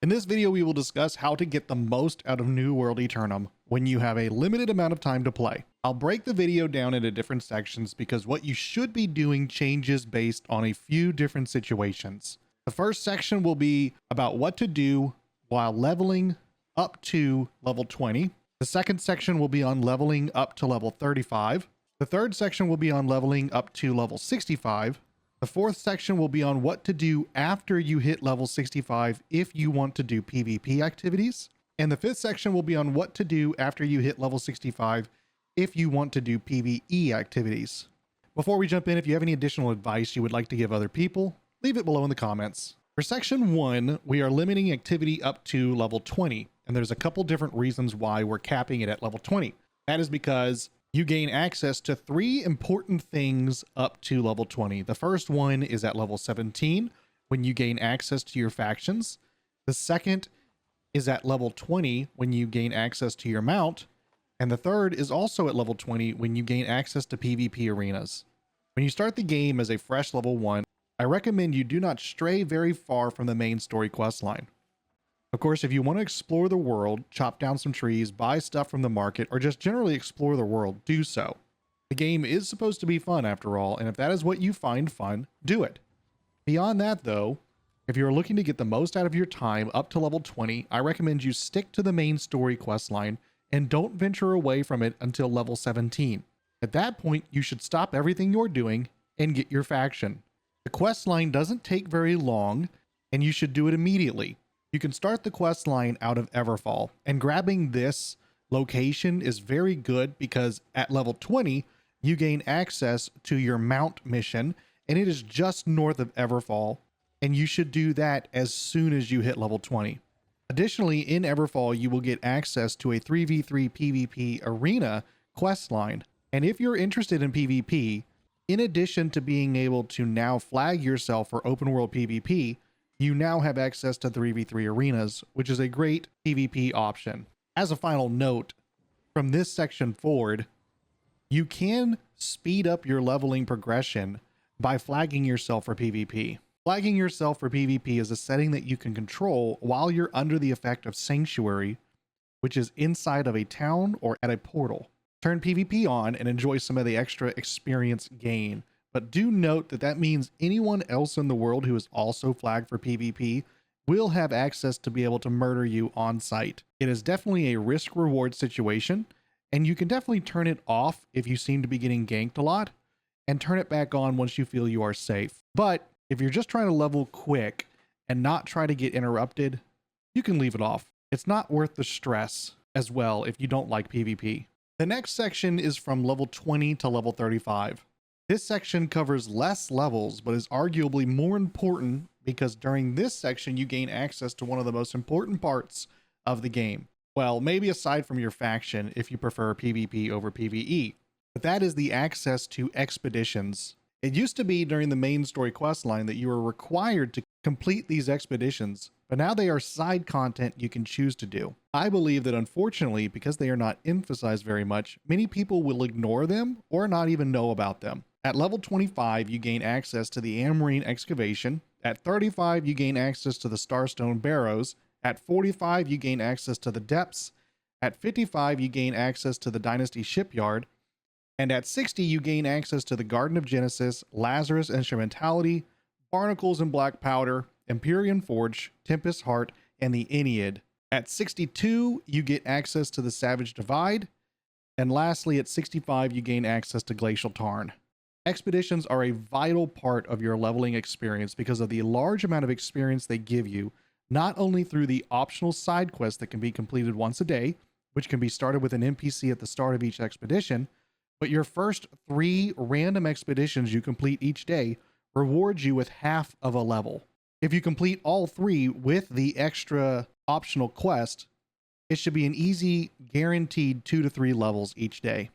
In this video, we will discuss how to get the most out of New World Aeternum when you have a limited amount of time to play. I'll break the video down into different sections because what you should be doing changes based on a few different situations. The first section will be about what to do while leveling up to level 20. The second section will be on leveling up to level 35. The third section will be on leveling up to level 65. The fourth section will be on what to do after you hit level 65 if you want to do PvP activities. And the fifth section will be on what to do after you hit level 65 if you want to do PvE activities. Before we jump in, if you have any additional advice you would like to give other people, leave it below in the comments. For section 1, we are limiting activity up to level 20, and there's a couple different reasons why we're capping it at level 20. That is because you gain access to 3 important things up to level 20. The first one is at level 17 when you gain access to your factions. The second is at level 20 when you gain access to your mount. And the third is also at level 20 when you gain access to PvP arenas. When you start the game as a fresh level 1, I recommend you do not stray very far from the main story questline. Of course, if you want to explore the world, chop down some trees, buy stuff from the market, or just generally explore the world, do so. The game is supposed to be fun after all, and if that is what you find fun, do it. Beyond that though, if you're looking to get the most out of your time up to level 20, I recommend you stick to the main story questline and don't venture away from it until level 17. At that point, you should stop everything you're doing and get your faction. The questline doesn't take very long, and you should do it immediately. You can start the quest line out of Everfall, and grabbing this location is very good because at level 20, you gain access to your mount mission, and it is just north of Everfall, and you should do that as soon as you hit level 20. Additionally, in Everfall, you will get access to a 3v3 PvP arena quest line, and if you're interested in PvP, in addition to being able to now flag yourself for open world PvP, you now have access to 3v3 arenas, which is a great PvP option. As a final note, from this section forward, you can speed up your leveling progression by flagging yourself for PvP. Flagging yourself for PvP is a setting that you can control while you're under the effect of Sanctuary, which is inside of a town or at a portal. Turn PvP on and enjoy some of the extra experience gain. But do note that that means anyone else in the world who is also flagged for PvP will have access to be able to murder you on site. It is definitely a risk-reward situation, and you can definitely turn it off if you seem to be getting ganked a lot, and turn it back on once you feel you are safe. But if you're just trying to level quick and not try to get interrupted, you can leave it off. It's not worth the stress as well if you don't like PvP. The next section is from level 20 to level 35. This section covers less levels, but is arguably more important because during this section, you gain access to one of the most important parts of the game. Well, maybe aside from your faction, if you prefer PvP over PvE, but that is the access to expeditions. It used to be during the main story questline that you were required to complete these expeditions, but now they are side content you can choose to do. I believe that unfortunately, because they are not emphasized very much, many people will ignore them or not even know about them. At level 25, you gain access to the Amarine Excavation. At 35, you gain access to the Starstone Barrows. At 45, you gain access to the Depths. At 55, you gain access to the Dynasty Shipyard. And at 60, you gain access to the Garden of Genesis, Lazarus Instrumentality, Barnacles and Black Powder, Empyrean Forge, Tempest Heart, and the Ennead. At 62, you get access to the Savage Divide. And lastly, at 65, you gain access to Glacial Tarn. Expeditions are a vital part of your leveling experience because of the large amount of experience they give you, not only through the optional side quests that can be completed once a day, which can be started with an NPC at the start of each expedition, but your first 3 random expeditions you complete each day rewards you with half of a level. If you complete all 3 with the extra optional quest, it should be an easy, guaranteed 2 to 3 levels each day,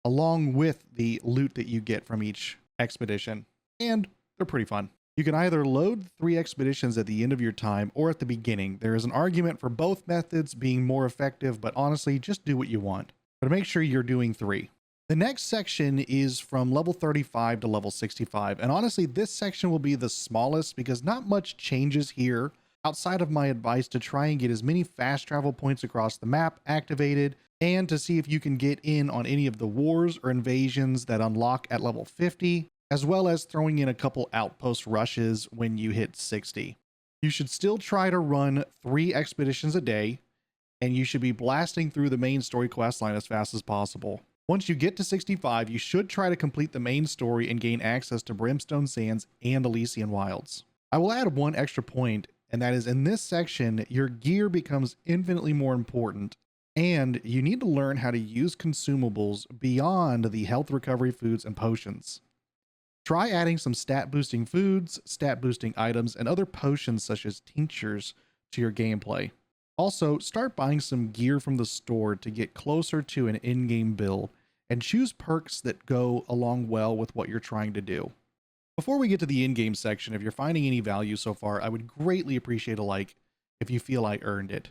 along with the loot that you get from each expedition. And they're pretty fun. You can either load 3 expeditions at the end of your time or at the beginning. There is an argument for both methods being more effective, but honestly, just do what you want. But make sure you're doing 3. The next section is from level 35 to level 65. And honestly, this section will be the smallest because not much changes here outside of my advice to try and get as many fast travel points across the map activated, and to see if you can get in on any of the wars or invasions that unlock at level 50, as well as throwing in a couple outpost rushes when you hit 60. You should still try to run 3 expeditions a day, and you should be blasting through the main story quest line as fast as possible. Once you get to 65, you should try to complete the main story and gain access to Brimstone Sands and Elysian Wilds. I will add one extra point, and that is in this section, your gear becomes infinitely more important, and you need to learn how to use consumables beyond the health recovery foods and potions. Try adding some stat boosting foods, stat boosting items, and other potions such as tinctures to your gameplay. Also, start buying some gear from the store to get closer to an in-game build, and choose perks that go along well with what you're trying to do. Before we get to the in-game section, if you're finding any value so far, I would greatly appreciate a like if you feel I earned it.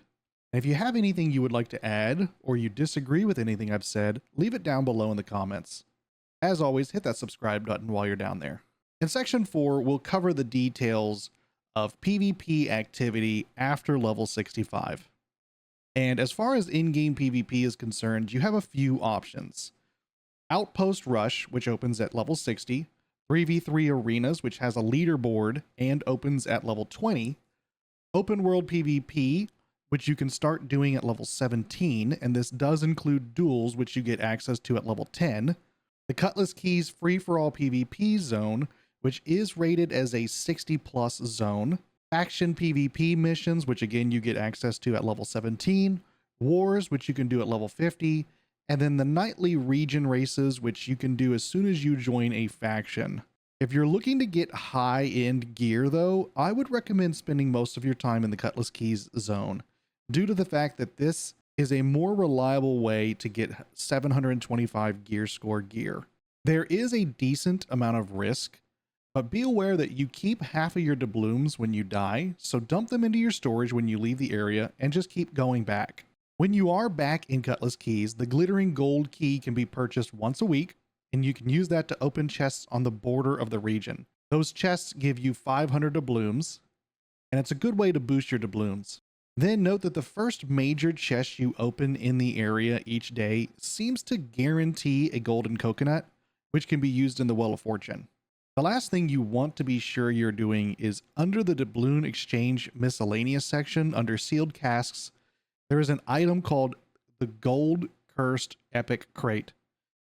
And if you have anything you would like to add, or you disagree with anything I've said, leave it down below in the comments. As always, hit that subscribe button while you're down there. In section 4, we'll cover the details of PvP activity after level 65. And as far as in-game PvP is concerned, you have a few options. Outpost Rush, which opens at level 60, 3v3 Arenas, which has a leaderboard and opens at level 20, Open World PvP, which you can start doing at level 17, and this does include duels, which you get access to at level 10, the Cutlass Keys free-for-all PvP zone, which is rated as a 60+ zone, faction PvP missions, which again you get access to at level 17, wars, which you can do at level 50, and then the nightly region races, which you can do as soon as you join a faction. If you're looking to get high-end gear though, I would recommend spending most of your time in the Cutlass Keys zone, due to the fact that this is a more reliable way to get 725 gear score gear. There is a decent amount of risk, but be aware that you keep half of your doubloons when you die, so dump them into your storage when you leave the area and just keep going back. When you are back in Cutlass Keys, the glittering gold key can be purchased once a week, and you can use that to open chests on the border of the region. Those chests give you 500 doubloons, and it's a good way to boost your doubloons. Then note that the first major chest you open in the area each day seems to guarantee a golden coconut, which can be used in the Well of Fortune. The last thing you want to be sure you're doing is under the doubloon exchange miscellaneous section under sealed casks, there is an item called the Gold Cursed Epic Crate.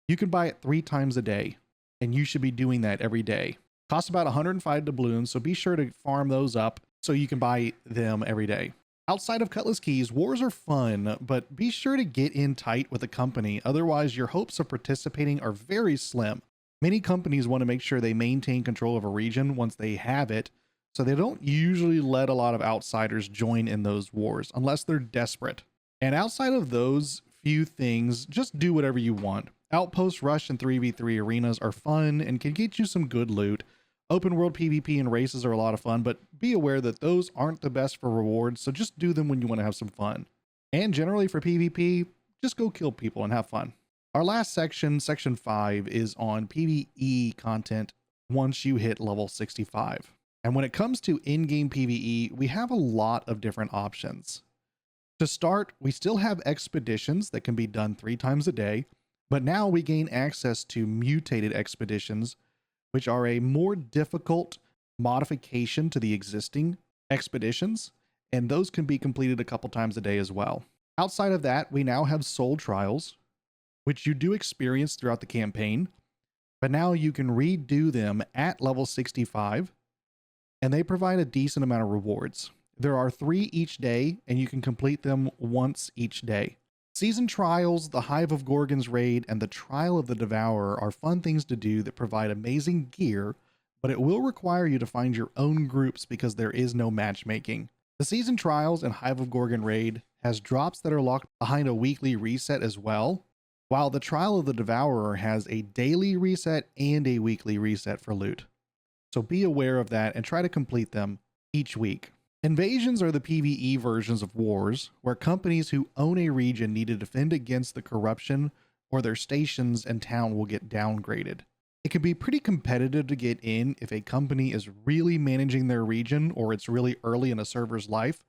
You can buy it 3 times a day, and you should be doing that every day. Costs about 105 doubloons, so be sure to farm those up so you can buy them every day. Outside of Cutlass Keys, wars are fun, but be sure to get in tight with a company, otherwise your hopes of participating are very slim. Many companies want to make sure they maintain control of a region once they have it, so they don't usually let a lot of outsiders join in those wars, unless they're desperate. And outside of those few things, just do whatever you want. Outpost Rush and 3v3 arenas are fun and can get you some good loot. Open world PvP and races are a lot of fun, but be aware that those aren't the best for rewards, so just do them when you want to have some fun. And generally for PvP, just go kill people and have fun. Our last section, section 5, is on PvE content once you hit level 65. And when it comes to in-game PvE, we have a lot of different options. To start, we still have expeditions that can be done 3 times a day, but now we gain access to mutated expeditions, which are a more difficult modification to the existing expeditions, and those can be completed a couple times a day as well. Outside of that, we now have soul trials, which you do experience throughout the campaign, but now you can redo them at level 65, and they provide a decent amount of rewards. There are 3 each day, and you can complete them once each day. Season Trials, the Hive of Gorgons raid, and the Trial of the Devourer are fun things to do that provide amazing gear, but it will require you to find your own groups because there is no matchmaking. The Season Trials and Hive of Gorgon raid has drops that are locked behind a weekly reset as well, while the Trial of the Devourer has a daily reset and a weekly reset for loot. So be aware of that and try to complete them each week. Invasions are the PvE versions of wars, where companies who own a region need to defend against the corruption, or their stations and town will get downgraded. It can be pretty competitive to get in if a company is really managing their region or it's really early in a server's life.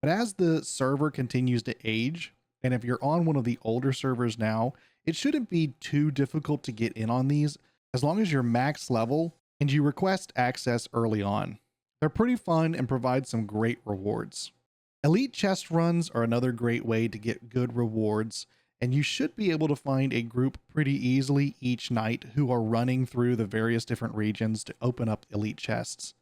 But as the server continues to age, and if you're on one of the older servers now, it shouldn't be too difficult to get in on these as long as you're max level and you request access early on. They're pretty fun and provide some great rewards. Elite chest runs are another great way to get good rewards, and you should be able to find a group pretty easily each night who are running through the various different regions to open up elite chests.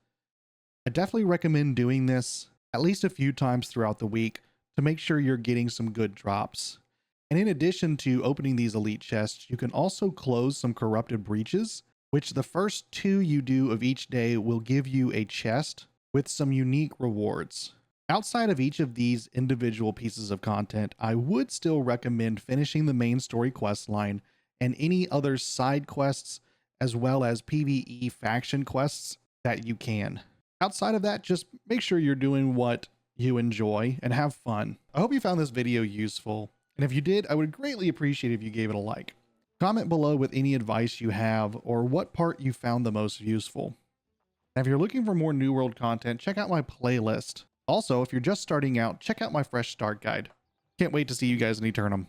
I definitely recommend doing this at least a few times throughout the week to make sure you're getting some good drops. And in addition to opening these elite chests, you can also close some corrupted breaches, which the first 2 you do of each day will give you a chest with some unique rewards. Outside of each of these individual pieces of content, I would still recommend finishing the main story quest line and any other side quests as well as PvE faction quests that you can. Outside of that, just make sure you're doing what you enjoy and have fun. I hope you found this video useful, and if you did, I would greatly appreciate if you gave it a like. Comment below with any advice you have or what part you found the most useful. And if you're looking for more New World content, check out my playlist. Also, if you're just starting out, check out my Fresh Start Guide. Can't wait to see you guys in Aeternum.